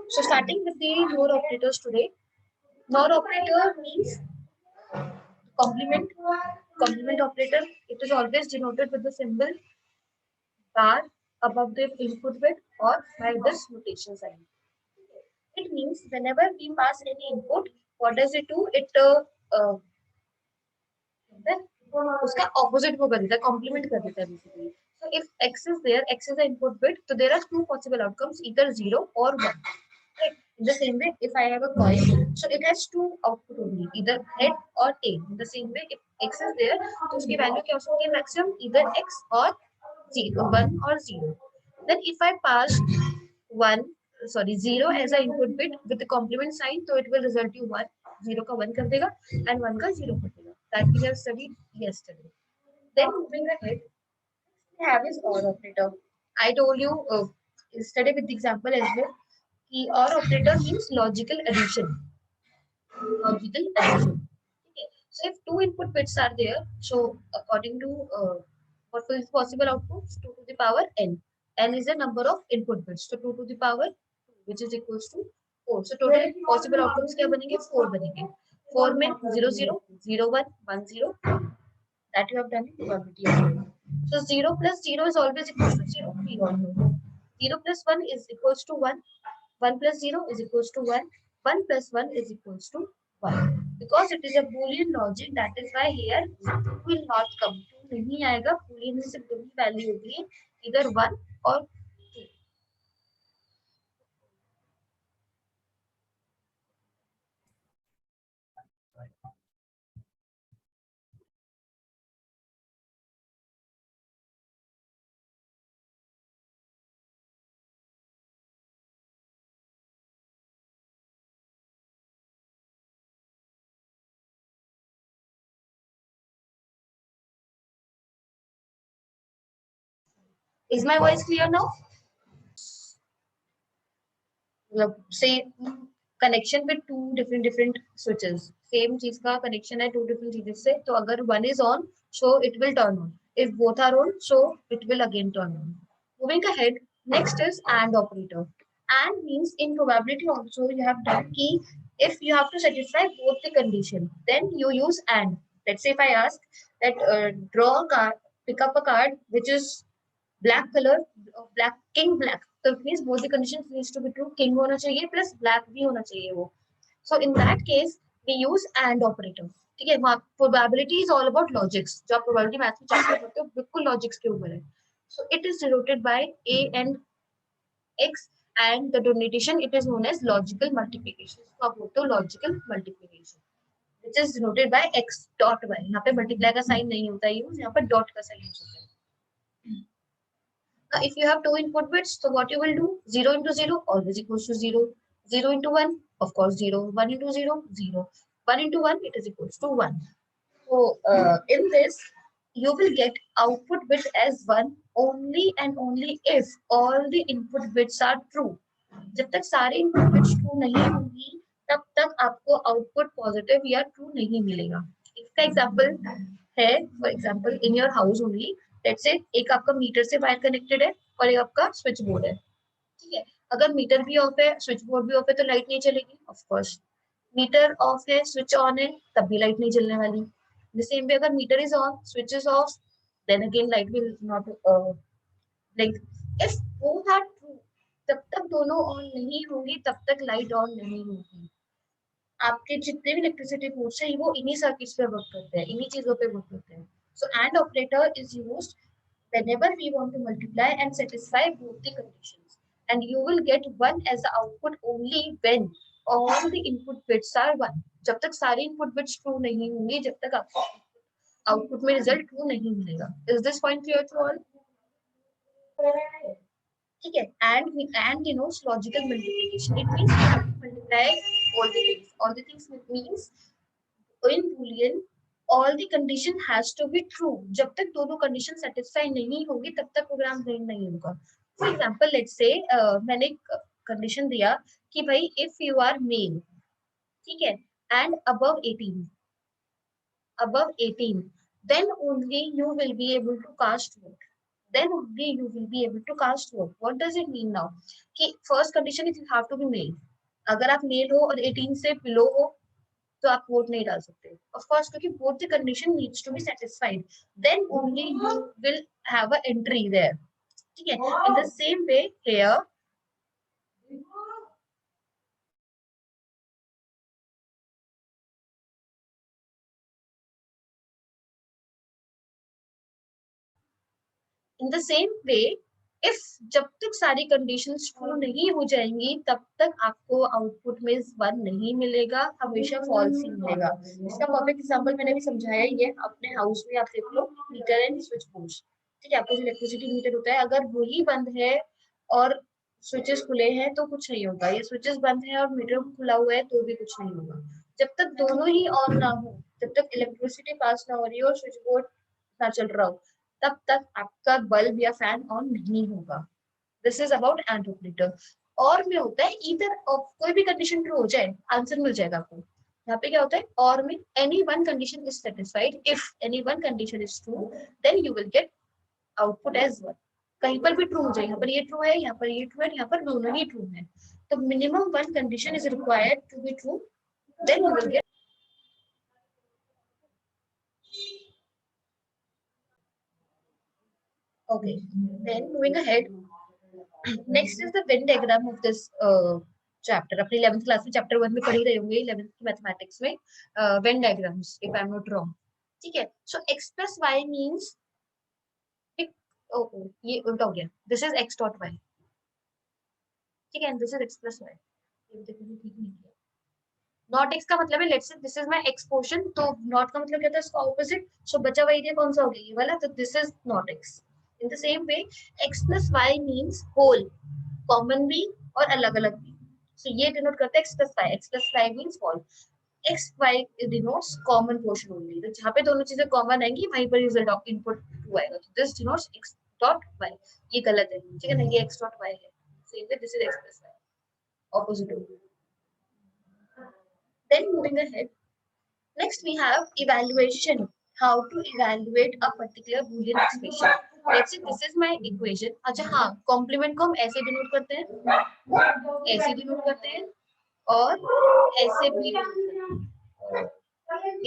So starting with the NOR operators today. NOR operator means complement. Complement operator. It is always denoted with the symbol bar above the input bit or by this notation sign. It means whenever we pass any input, what does it do? It then उसका opposite को कर देता है, complement कर देता है basically. So if x is there, x is the input bit, so there are two possible outcomes, either 0 or 1. Right? In the same way, if I have a coin, so it has two output only, either head or tail. In the same way, if x is there, तो उसकी value क्या हो सकती है maximum, either x or 0, 1 or 0. Then if I pass 0 as an input bit with the complement sign, so it will result you 1. 0 का 1 कर देगा and 1 का 0 कर देगा. That we have studied yesterday. Then moving ahead, we have is OR operator. I told you yesterday with the example as well. The OR operator means logical addition. Logical addition. Okay. So if two input bits are there, so according to what is possible output, 2 to the power n. N is the number of input bits. So 2 to the power 2, which is equals to 4. So total possible outcomes क्या बनेंगे? 4 बनेंगे. 4 में 0 0 0 1 1 0 that you have done in probability as well. So 0 plus 0 is always equals to 0. We all know. 0 plus 1 is equals to 1. 1 plus 0 is equals to 1. 1 plus 1 is equals to 1. Because it is a Boolean logic, that is why here 2 will not come. 2 नहीं आएगा. Boolean में सिर्फ दो ही value होती है, either 1 or 2. Is my voice clear now? Say connection with two different switches. Same चीज का connection है two different चीजें से. तो अगर one is on, so it will turn on. If both are on, so it will again turn on. Moving ahead, next is AND operator. AND means in probability also you have done key. If you have to satisfy both the condition, then you use AND. Let's say if I ask that draw a card, pick up a card which is black color, black king black. So it means both the conditions needs to be true. King होना चाहिए plus black भी होना चाहिए वो. So in that case we use AND operator. ठीक है. Probability is all about logics. जो आप probability math में चैप्टर पढ़ते हो बिल्कुल logics के ऊपर है. So it is denoted by A and X and the denotation it is known as logical multiplication. So आप बोलते हो logical multiplication, which is denoted by X dot Y. यहाँ पे multiply का sign नहीं होता है use, यहाँ पर dot का sign use होता है. If you have two input bits, so what you will do? 0 into 0 always equals to 0. 0 into 1, of course 0. 1 into 0, 0. 1 into 1, it is equals to 1. So in this, you will get output bit as 1 only and only if all the input bits are true. जब तक सारे input bits true नहीं होंगी, तब तक आपको output positive या true नहीं मिलेगा. इसका example है, for example, in your house only. Let's say एक आपका मीटर से वायर कनेक्टेड है और एक आपका स्विच बोर्ड है. ठीक है. अगर मीटर भी ऑफ है, स्विच बोर्ड भी ऑफ है, तो लाइट नहीं चलेगी. ऑफ कोर्स मीटर ऑफ है, स्विच ऑन है, तब भी लाइट नहीं चलने वाली. द सेम वे अगर meter is on, switch is off, then again light will not blink. If both are true, जब तक दोनों ऑन नहीं होंगी तब तक लाइट ऑन नहीं होगी. आपके जितने भी इलेक्ट्रिसिटी बोर्ड्स है वो इन्हीं सर्किट्स पे वर्क करते हैं, इन्हीं चीजों पे वर्क करते हैं. So AND operator is used whenever we want to multiply and satisfy both the conditions. And you will get 1 as the output only when all the input bits are 1. जब तक सारे input bits true नहीं होंगे, जब तक आपको output में result true नहीं मिलेगा. Is this point clear to all? ठीक है. And denotes logical multiplication. It means you have to multiply all the things. All the things means in Boolean all the condition has to be true. जब तक दोनों condition satisfy नहीं होगी तब तक program run नहीं होगा. For example, let's say मैंने एक condition दिया कि भाई if you are male, ठीक है, and above 18, then only you will be able to cast vote. then only you will be able to cast vote. What does it mean now? कि first condition is you have to be male. अगर आप mail हो और 18 से below हो तो आप vote नहीं डाल सकते, ऑफ कोर्स, क्योंकि both the condition needs to be satisfied, then only you will have a entry there. ठीक है, in the same way here in the same way if जब तक सारी कंडीशंस ट्रू नहीं हो जाएंगी तब तक आपको आउटपुट में 1 नहीं मिलेगा, हमेशा फॉल्स ही मिलेगा। इसका परफेक्ट एग्जांपल मैंने भी समझाया ही है। अपने हाउस में आप देख लो मीटर एंड स्विच बोर्ड, ठीक है, आपको जो इलेक्ट्रिसिटी मीटर होता है अगर वही बंद है और स्विचेस खुले हैं तो कुछ नहीं होगा, ये स्विचेस बंद है और मीटर खुला हुआ है तो भी कुछ नहीं होगा। जब तक दोनों ही ऑन ना हो, जब तक इलेक्ट्रिसिटी पास ना हो रही हो और स्विच बोर्ड ना चल रहा हो, तब तक आपका बल्ब या फैन ऑन नहीं होगा। This is about and operator. और में होता है इधर कोई भी कंडीशन ट्रू हो जाए आंसर मिल जाएगा आपको। यहाँ पे क्या होता है और में any one condition is satisfied, if any one condition is true then you will get output as one. कहीं पर भी ट्रू हो जाए, यहाँ पर ये ट्रू है, यहाँ पर ये ट्रू है, यहाँ पर दोनों ही ट्रू है, तो minimum one condition is required to be true, then you will get. Okay, then moving ahead, next is the Venn diagram of this chapter. अपनी 11th क्लास में चैप्टर 1 में पढ़ ही रहे होंगे, 11th की मैथमेटिक्स में Venn diagrams, if I'm not wrong. ठीक है, so x plus y means ये उल्टा हो गया, this is x dot y, ठीक है, and this is x plus y. ये देखो ये ठीक नहीं किया। नॉट x का मतलब है let's say this is my x portion, तो नॉट का मतलब क्या था इसका ऑपोजिट, सो बचा हुआ एरिया कौन सा हो गया ये वाला, तो this is not x. In the same way x plus y means whole, common भी और अलग अलग भी, सो ये डिनोट करता है x plus y means whole. x y denotes common portion only, तो जहाँ पे दोनों चीजें कॉमन आएंगी वहीं पर रिजल्ट ऑफ इनपुट 2 आएगा, तो this denotes x dot y. ये गलत है, ठीक है ना, ये x dot y है, same way this is x plus y, opposite होगा। Then moving ahead, next we have evaluation. How to evaluate a particular Boolean expression. Let's say this is my equation. अच्छा हाँ, complement को हम ऐसे denote करते हैं, ऐसे डिनोट करते हैं और ऐसे भी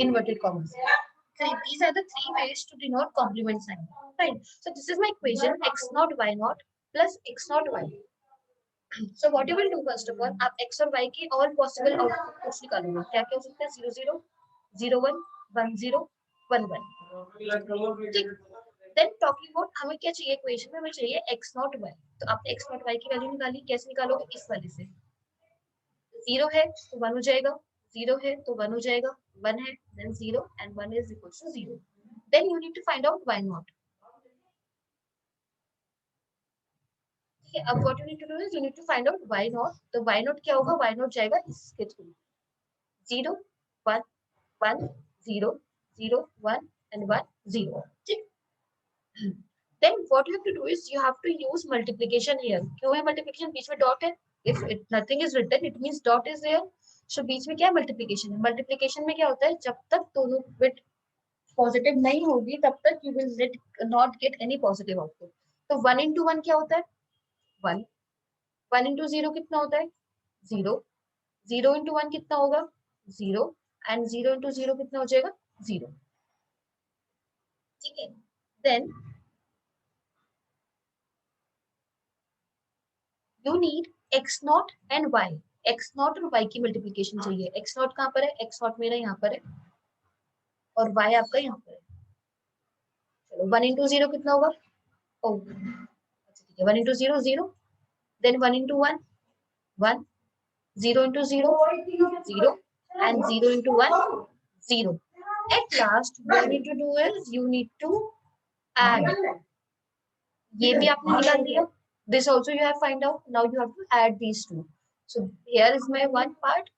inverted commas. So these are the three ways to denote complement sign. Fine. So this is my equation x naught y naught plus x naught y. So what you will do first of all, आप x और y की all possible outputs निकालोगे। क्या क्या हो सकता है, 0 0 0 1 1 0 1 1, ठीक। देन टॉकिंग अबाउट हमें क्या चाहिए इक्वेशन में, हमें चाहिए x नॉट y, तो आपने x नॉट y की वैल्यू निकाली, कैसे निकालोगे, इस वाले से। 0 है तो 1 हो जाएगा, 0 है तो 1 हो जाएगा, 1 है then 0 and 1 is equal to 0। Then you need to find out y naught. अब what you need to do is you need to find out y naught, तो y नॉट क्या होगा, y नॉट जाएगा इसके थ्रू, 0 1 1 0 0 1 and 1 0, ठीक। then what you have to do is you have to use multiplication here. क्यों है multiplication, बीच में dot है, if nothing is written it means dot is there, so बीच में क्या है multiplication है। multiplication में क्या होता है, जब तक दोनों बिट पॉजिटिव नहीं होगी तब तक you will not get any positive output। तो 1 into 1 क्या होता है, 1, 1 into 0 कितना होता है, 0, 0 into 1 कितना होगा, 0, and 0 into 0 कितना हो जाएगा, 0, ठीक है। then you need x naught and y, x naught और y की मल्टीप्लीकेशन चाहिए। x naught कहाँ पर है, x naught मेरा यहाँ पर है और y आपका यहाँ पर है। चलो 1 into 0 कितना होगा, ओ अच्छा ठीक है, 1 into 0 0, then 1 into 1 1, 0 into 0 0 and 0 into 1 0। At last what you need to do is you need to add, ये भी आपने निकाल दिया, this also you have find out, now you have to add these two। So here is my one part,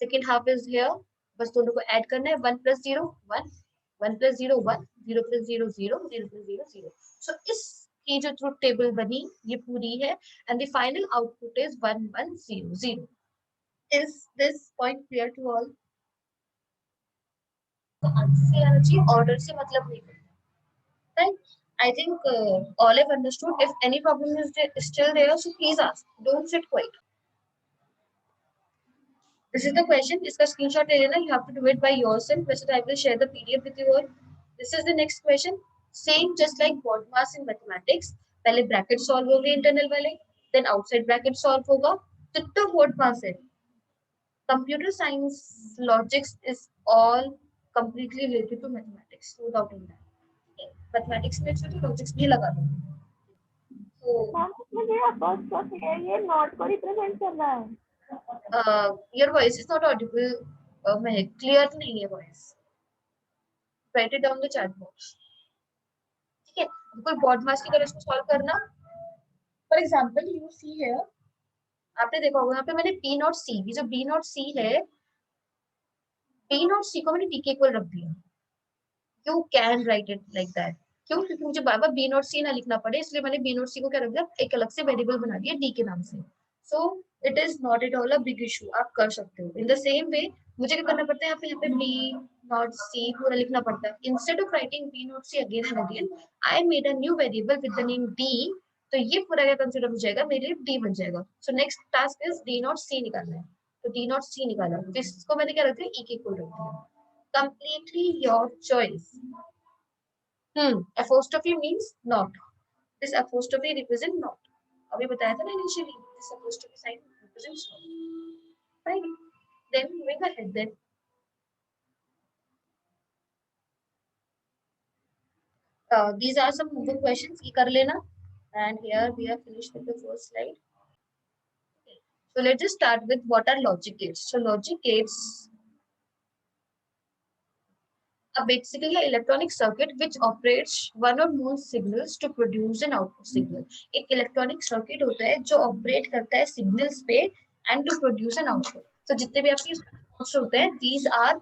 second half is here, बस दोनों को add करना है, 1 plus 0 1, 1 plus 0 1, 0 plus 0 0, 0 plus 0 0। so इसकी जो ट्रुथ टेबल बनी ये पूरी है and the final output is 1 1 0 0। is this point clear to all? तो आंसर से आना चाहिए, ऑर्डर से मतलब नहीं, right? I think all have understood. If any problem is still there, so please ask. Don't sit quiet. This is the question. इसका screenshot ले लेना. You have to do it by yourself. वैसे तो I will share the PDF with you all. This is the next question. Same just like BODMAS in mathematics. पहले bracket solve होंगे internal वाले. Then outside bracket solve होगा. तो BODMAS है. Computer science logics is all completely related to mathematics. No doubt in that. Okay. Mathematics में तो logics भी लगा दो. मैम मुझे अपोस्ट्रोफी है, ये नॉट को रिप्रेजेंट कर रहा है. Your voice is not audible. Clear नहीं है voice. Write it down the chat box. ठीक है. कोई BODMAS की तरह इसको solve करना. For example, you see here. आपने देखा होगा यहाँ पे मैंने P नॉट C, ये जो B नॉट C है, P नॉट C को मैंने D के इक्वल रख दिया. You can write it like that. क्यों? क्योंकि मुझे बार बार B नॉट C ना लिखना पड़े, इसलिए मैंने B नॉट C को क्या रख दिया, एक अलग से वेरिएबल बना दिया D के नाम से. So it is not at all a big issue. आप कर सकते हो. In the same way, मुझे क्या करना पड़ता है, यहाँ पे B नॉट C पूरा लिखना पड़ता है. Instead of writing B not C again and again, I made a new variable with the name D. तो ये पूरा क्या कंसिडर हो जाएगा, मेरे लिए D बन जाएगा. So next task is D not C निकालना है. तो D नॉट C निकाला. तो इसको मैंने क्या रख दिया, E के इक्वल रख दिया. Completely your choice. Apostrophe means not. This apostrophe represent not. अभी बताया था ना initially. This apostrophe sign represents not. Fine. Then moving ahead then. These are some homework questions. ये कर लेना. And here we are finished with the first slide. Okay. So let's just start with what are logic gates. So logic gates are basically an electronic circuit which operates one or more signals to produce an output signal. एक electronic circuit होता है जो operate करता है signals पे and to produce an output. So जितने भी आपके outputs होते हैं, these are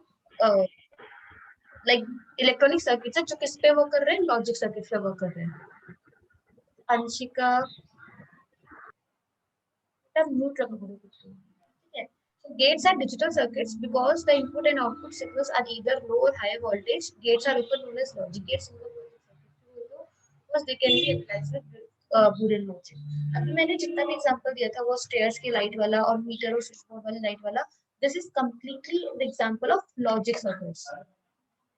like electronic circuits है जो किस पे work कर रहे हैं, logic circuit पे work कर रहे हैं. अंशिका, mute रखो पूरे कुछ. ठीक है. Gates are digital circuits because the input and output signals are either low or high voltage. Gates are often known as logic gates because they can be utilized with Boolean logic. अभी मैंने जितना भी example दिया था वो stairs की light वाला और मीटर और स्विच बोर्ड वाली लाइट वाला, this is completely an example of logic circuits.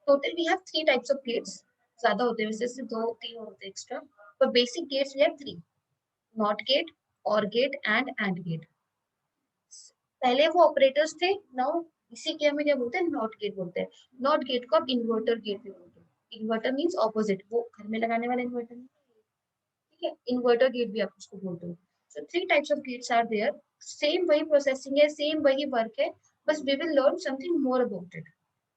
Total we have 3 types of gates. ज्यादा होते हैं वैसे 2-3 और होते हैं extra. For basic gates we have 3: NOT gate, OR gate and AND gate. पहले वो ऑपरेटर्स थे, नाउ इसी के हमें क्या बोलते हैं, नॉट गेट बोलते हैं. नॉट गेट को आप इन्वर्टर गेट भी बोलते हैं. इन्वर्टर मींस ऑपोजिट, वो घर में लगाने वाला इन्वर्टर नहीं. ठीक है, इन्वर्टर गेट भी आप उसको बोलते हो. So 3 types of gates are there. Same वही प्रोसेसिंग है, सेम वही वर्क है, बस we will learn something more about it.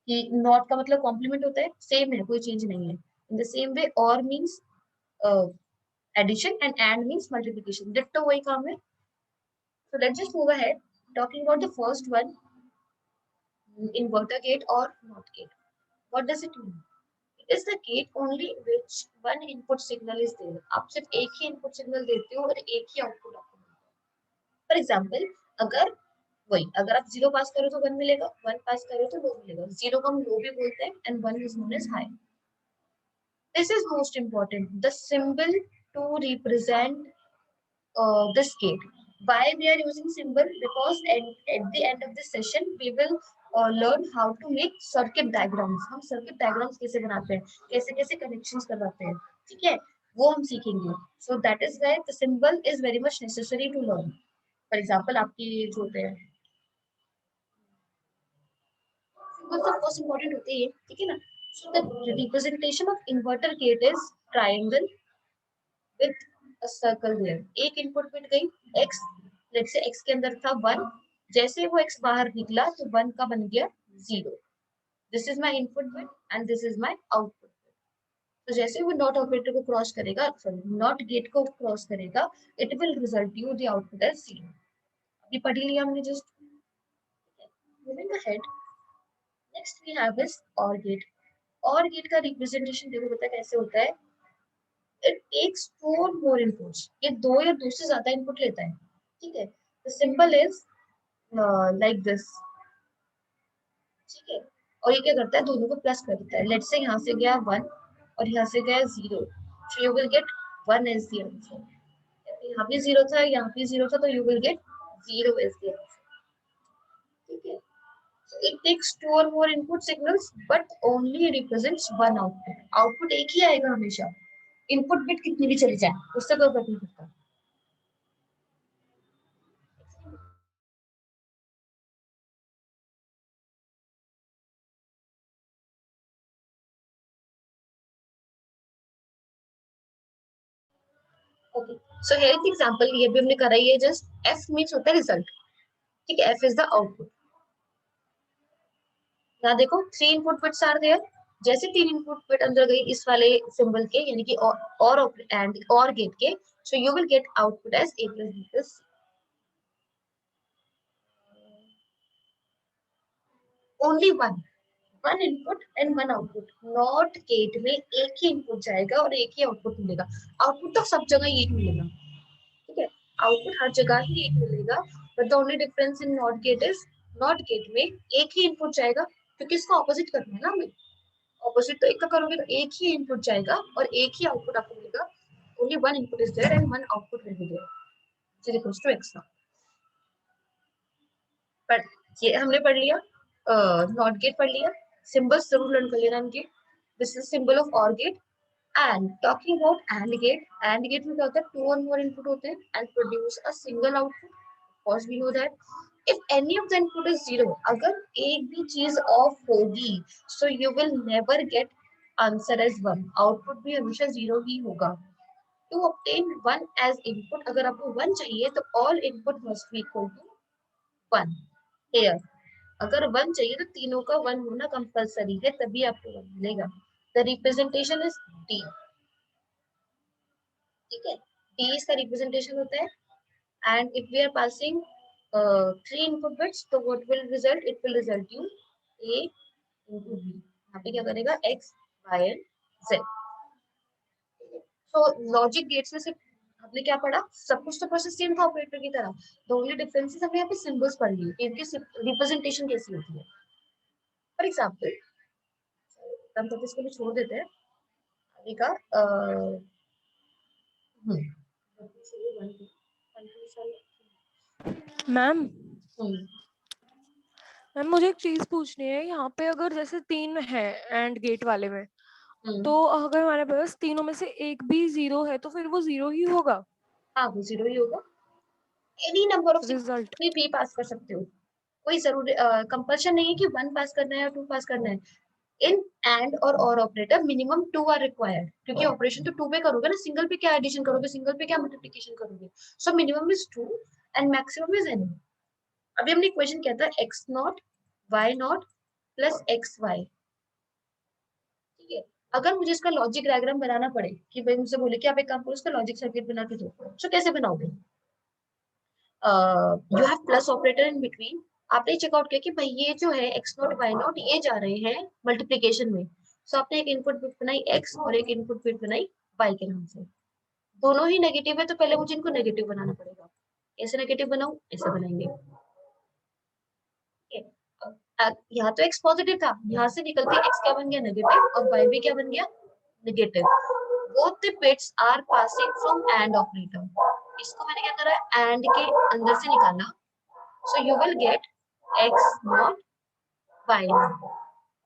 कि नॉट का मतलब कॉम्प्लीमेंट होता है, सेम है, कोई चेंज नहीं है. इन द सेम वे और means addition and and means multiplication, ditto वही काम है. So let's just move ahead. Talking about the first one, inverter gate or NOT gate. What does it mean? It is the gate only in which one input signal is there. आप सिर्फ एक ही input signal देते हो और एक ही output आपको मिलता है. For example, अगर आप 0 पास करो तो 1 मिलेगा, 1 पास करो तो 2 मिलेगा. 0 को हम low भी बोलते हैं and 1 is known as high. This is most important. The symbol to represent this gate. Why we are using symbol? Because at the end of this session we will learn how to make circuit diagrams. हम circuit diagrams कैसे बनाते हैं, कैसे कैसे connections करवाते हैं, ठीक है, वो हम सीखेंगे. So that is why the symbol is very much necessary to learn. For example, आपकी जो होते हैं symbols of course important होते हैं, ठीक है ना. So the representation of inverter gate is triangle with a circle there. एक इनपुट बिट गई x, लेट्स से x के अंदर था 1, जैसे वो x बाहर निकला तो 1 का बन गया 0. This is my input bit and this is my output bit. तो जैसे वो नॉट ऑपरेटर को क्रॉस करेगा, सॉरी नॉट गेट को क्रॉस करेगा, it will result you the output as 0. अभी पढ़ लिया हमने just. Moving ahead, next we have is OR gate. OR gate का रिप्रेजेंटेशन देखो पता कैसे होता है. It takes 2 or more inputs. ये 2 या 2 से ज्यादा इनपुट लेता है, ठीक है. The symbol is like this, ठीक है. और ये क्या करता है, दोनों को प्लस करता है. लेट्स से यहाँ से गया 1 और यहाँ से गया 0. So you will get 1 as the answer. यहाँ भी 0 था, यहाँ भी 0 था, तो you will get 0 as the answer. ठीक है. So it takes 2 or more input signals but only represents one output. Output एक ही आएगा हमेशा. Input bit कितनी भी चली जाए, उससे कोई फर्क नहीं पड़ता. Okay. So here is the example. ये भी हमने करा ही है. Just F means होता है result. ठीक है. F is the output. यहाँ देखो 3 input bits are there. जैसे 3 input bit अंदर गई इस वाले symbol के, यानी कि और and or gate के, so you will get output as A plus B plus C. Only one input and one output. Not gate में एक ही input जाएगा और एक ही output मिलेगा. Output तो सब जगह एक मिलेगा. ठीक है. Output हर जगह ही एक मिलेगा. But the only difference in not gate is not gate में एक ही input जाएगा, क्योंकि इसका opposite करना है ना हमें. Opposite तो एक का करोगे तो एक ही input जाएगा और एक ही output आपको मिलेगा. Only one input is there and one output will be there. Which is equals to x now. पर ये हमने पढ़ लिया. Not gate पढ़ लिया. Symbols जरूर लर्न कर लेना इनके. This is symbol of OR gate. And talking about AND gate में क्या होता है? 2 or more input होते हैं and produce a single output. Of course we know that. If any of the input is 0, अगर एक भी चीज off होगी, so you will never get answer as 1. Output भी हमेशा 0 ही होगा. To obtain 1 as input, अगर आपको 1 चाहिए तो all input must be equal to 1. Here, अगर 1 चाहिए तो तीनों का 1 होना कंपलसरी है, तभी आपको 1 मिलेगा. The representation is D. ठीक है. D इसका representation होता है. And if we are passing 3 input bits, तो what will result? It will result you A into B. यहाँ पे क्या करेगा? X, Y and Z. So logic gates में से हमने क्या पढ़ा? सब कुछ तो प्रोसेस सेम था ऑपरेटर की तरह. The only difference is हमने यहाँ पे symbols पढ़ लिए, इनकी representation कैसी होती है. For example, हम तो इसको भी छोड़ देते हैं. आगे का मैम मुझे एक चीज पूछनी है. यहाँ पे अगर जैसे 3 है एंड गेट वाले में, तो अगर हमारे पास तीनों में से एक भी 0 है तो फिर वो 0 ही होगा. हाँ, वो 0 ही होगा. एनी नंबर ऑफ रिजल्ट कोई भी पास कर सकते हो. कोई जरूरी कंपल्शन नहीं है कि 1 पास करना है या 2 पास करना है. इन एंड और ऑपरेटर मिनिमम 2 आर रिक्वायर्ड, क्योंकि ऑपरेशन तो 2 पे करोगे ना. सिंगल पे क्या एडिशन करोगे, सिंगल पे क्या मल्टीप्लिकेशन करोगे. So minimum is 2 and maximum is n. अभी हमने इक्वेशन किया था x not y not plus X Y. ठीक है. अगर मुझे इसका लॉजिक डायग्राम बनाना पड़े, कि भाई मुझसे बोले कि आप एक काम करो, इसका लॉजिक सर्किट बना के दो, तो कैसे बनाओगे? You have plus operator in between. आपने चेकआउट किया कि भाई ये जो है x नॉट y नॉट ये जा रहे हैं मल्टीप्लिकेशन में. सो आपने एक इनपुट बिट बनाई x और एक इनपुट बिट बनाई y के नाम से. दोनों ही नेगेटिव है, तो पहले मुझे इनको नेगेटिव बनाना पड़ेगा. ऐसे नेगेटिव बनाऊं, ऐसे बनाएंगे. यहाँ तो x पॉजिटिव था, यहाँ से निकलते x क्या बन गया? नेगेटिव. और y भी क्या बन गया? Negative. Both the bits are passing from and operator. इसको मैंने क्या करा? एंड के अंदर से निकाला. So you will get x not y not.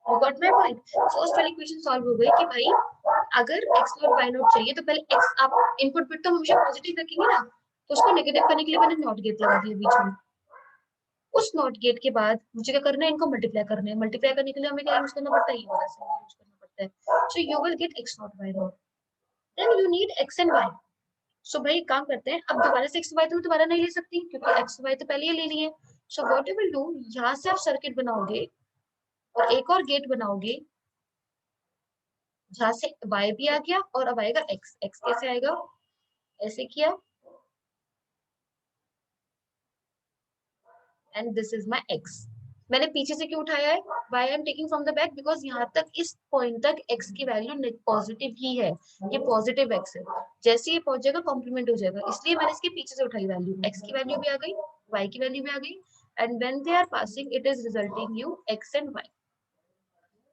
You got my point. First वाली इक्वेशन सॉल्व हो गई कि भाई अगर x नॉट y नॉट चाहिए तो पहले x, आप इनपुट बिट तो हमेशा पॉजिटिव रखेंगे ना, तो उसको नेगेटिव करने के लिए मैंने नॉट गेट लगा दिया बीच में. उस नॉट गेट के बाद मुझे क्या करना है? इनको मल्टीप्लाई करना है. मल्टीप्लाई करने के लिए हमें क्या यूज करना पड़ता है? ये वाला सिंबल यूज करना पड़ता है. So you will get x not y not. Then you need x and y. So भाई काम करते हैं, अब दोबारा से x y तो दोबारा नहीं ले सकती, क्योंकि x y तो पहले ही ले लिए. So what you will do, यहाँ से आप सर्किट बनाओगे और एक और गेट बनाओगे जहाँ से y भी आ गया और अब आएगा x. x कैसे आएगा? ऐसे किया and this is my x. मैंने पीछे से क्यों उठाया है? why I am taking from the back, because यहाँ तक इस पॉइंट तक x की वैल्यू पॉजिटिव ही है. ये पॉजिटिव x है. जैसे ये पहुंच जाएगा कॉम्प्लीमेंट हो जाएगा, इसलिए मैंने इसके पीछे से उठाई वैल्यू. x की वैल्यू भी आ गई, y की वैल्यू भी आ गई. And when they are passing it is resulting you x and y.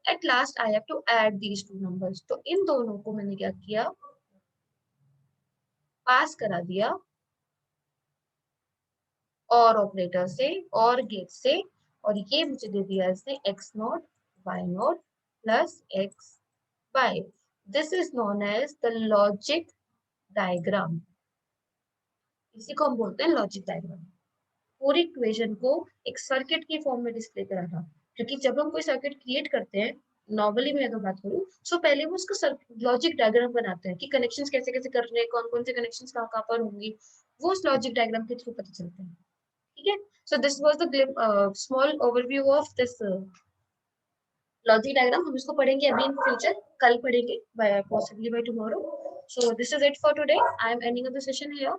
At last I have to add these two numbers. तो इन दोनों को मैंने क्या किया? पास करा दिया और ऑपरेटर से और गेट से, और ये मुझे दे दिया इसने x0 y0 plus xy. This is known as the logic diagram. इसी को हम बोलते हैं लॉजिक डायग्राम. पूरी इक्वेशन को एक सर्किट की फॉर्म में डिस्प्ले करा था, क्योंकि जब हम कोई सर्किट क्रिएट करते हैं, नॉर्मली मैं अगर बात करूँ, सो पहले वो उसका लॉजिक डायग्राम बनाते हैं कि कनेक्शंस कैसे कैसे करने हैं, कौन कौन से कनेक्शंस कहाँ कहाँ पर होंगी, वो उस लॉजिक डायग्राम के थ्रू पता चलते हैं. ठीक है. So this was the small overview of this logic diagram. हम इसको पढ़ेंगे अभी इन फ्यूचर, कल पढ़ेंगे, possibly by tomorrow. So this is it for today. I am ending of the session here.